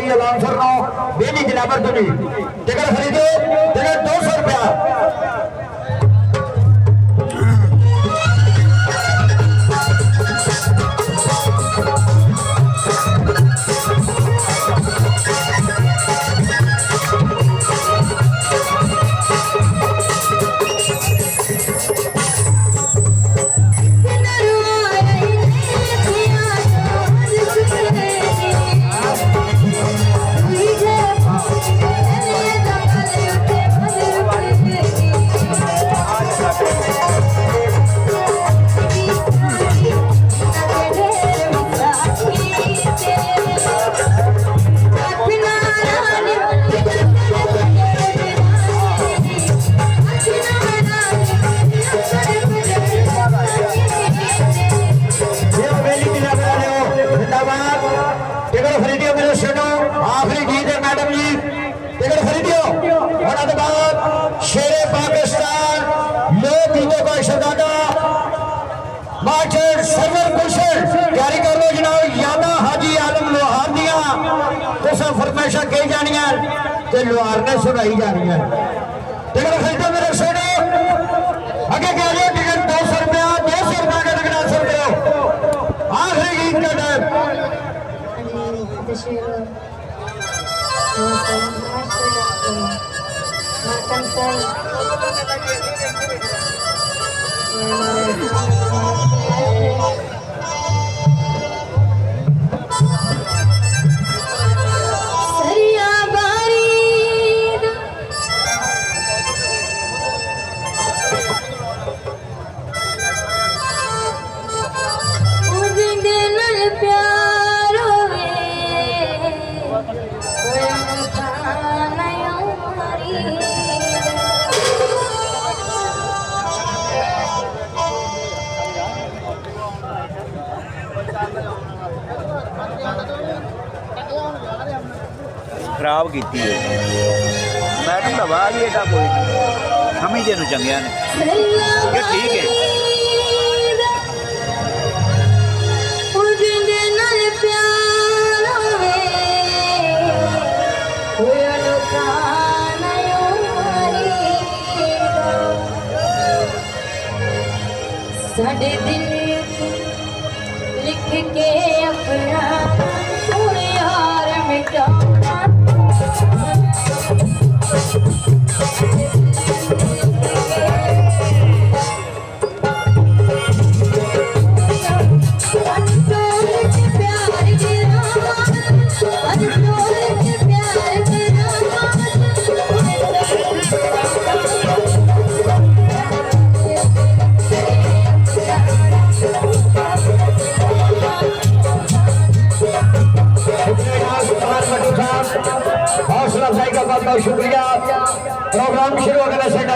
जी अलाउंसर no Beni जनाबर Tuni ticket खरीदो ticket 200 रुपया फरमाइशा कही जानिया लोहार ने सुनाई जानी है टिकट खरीदो मेरे सोने अगे कह रहे टिकट 200 रुपया 200 रुपया का टिकट 200 रुपया आखिरी गीत का टाइम खराब की मैडम का वाह ही एडा कोई समझ तेन चंगिया ने ये ठीक है साढ़े दिल लिख के अपना यार मिटा हौसला अफजाई का बहुत बहुत शुक्रिया प्रोग्राम शुरू होने से